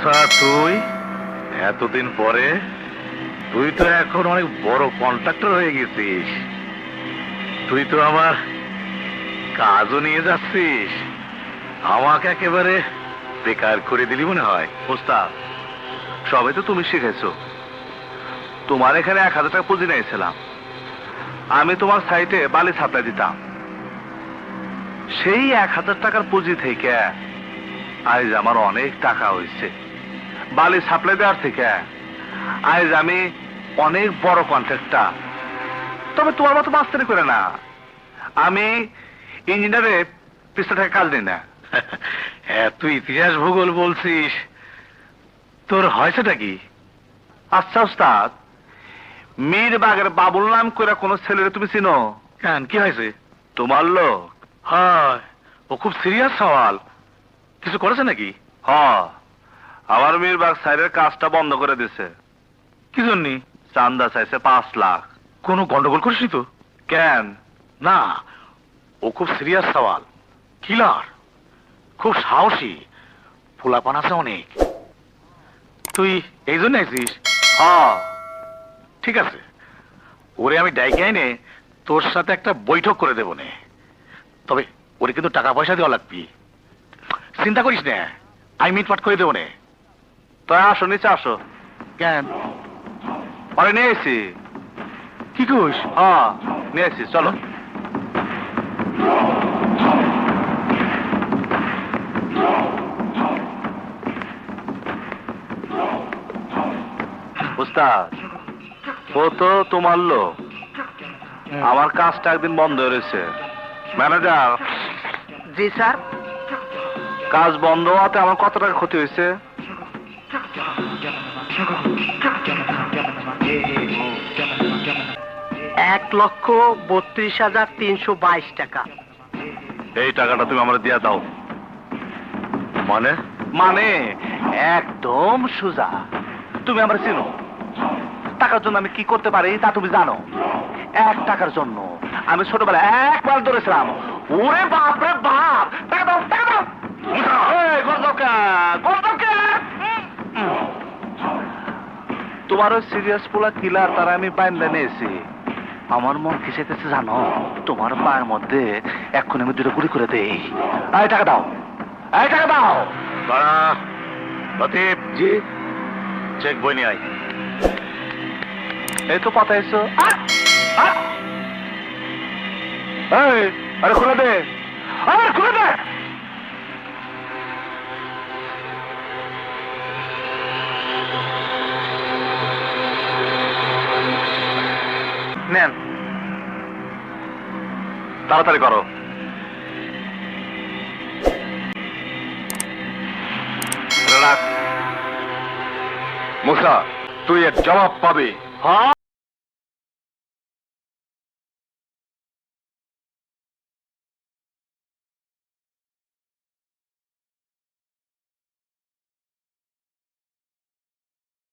মুসা, তুই এতদিন পরে? তুই তো এখন অনেক বড় কন্ট্রাক্টর হয়ে গেছিস। তুই তো আমার কাজও নিয়ে যাচ্ছিস। আমাকে একেবারে বেকার করে দিলি মনে হয়। ওস্তাদ, সবে তো তুমি শিখেছো। তোমার এখানে 1000 টাকা পুঁজি নিয়েছিলাম। আমি তোমার সাইটে বালি সাপ্লাই দিতাম। সেই 1000 টাকার পুঁজি থেকে আজ আমার অনেক টাকা হয়েছে। বালি সাপ্লাই দেওয়ার থেকে আজ আমি অনেক বড় কন্ট্রাক্টর। তবে তোমার মতো মাস্টারি করে না। আমি ইঞ্জিনিয়ারে পিছনে থেকে কাজ নিই না। তুই ইতিহাস ভূগোল বলছিস, তোর হয়েছেটা কি? আচ্ছা ওস্তাদ, মীরবাগের বাবুল নাম করে কোন ছেলেরে তুমি চিনো? কেন, কি হয়েছে? তোমার লোক। হয়, ও খুব সিরিয়াস সওয়াল। কিছু করেছে নাকি? আমার মীরবাগ সাইডের কাজটা বন্ধ করে দিছে। কি জন্য? চান্দা চাইছে 5 লাখ। কোনো গন্ডগোল করিসনি তো? কেন? না, ও খুব সিরিয়াস সওয়াল। কিলার, খুব সাহসী, ফুলাপান আছে অনেক। তুই এই জন্য আইছিস? ঠিক আছে, ওরে আমি ডাইকে আইনে তোর সাথে একটা বৈঠক করে দেবো নে। তবে ওরে কিন্তু টাকা পয়সা দেওয়া লাগবি। চিন্তা করিস না, আমি মিটমাট করে দেবো নে। তাই আসো, নিচে আসো। কেন? আরে নিয়ে এসি। কি কইস? নিয়ে এসি, চলো। উস্তাদ, ও তো তোমার লোক। আমার কাজটা একদিন বন্ধ হয়েছে। ম্যানেজার। জি স্যার। কাজ বন্ধ হওয়াতে আমার কত টাকা ক্ষতি হয়েছে? 1,32,322 টাকা। এই টাকাটা তুমি আমার দিয়ে দাও। মানে? মানে একদম সোজা। তুমি আমার চিনো। টাকার জন্য আমি কি করতে পারি তা তুমি জানো। 1 টাকার জন্য আমি ছোটবেলায় একবার ধরেছিলাম। ওরে বাপ রে বাপ! টাকা দাও, টাকা দাও! তোমার ওই সিরিয়াস পোলা কিলার তারা আমি বাইন্দা নিয়েছি। আমার মন কি চাইতেছে জানো? তোমার পায়ের মধ্যে এক্ষুনি আমি 2টা গুলি করে দেই। এই টাকা দাও, এই টাকা দাও! লতিফ জি, চেক বই নিয়ে আয়। এই তো পাঠাইছো। আরে খুলে দে, আরে খুলে দে! নেন, তাড়াতাড়ি করো। মুসা, তুই এর জবাব পাবি। হ্যাঁ,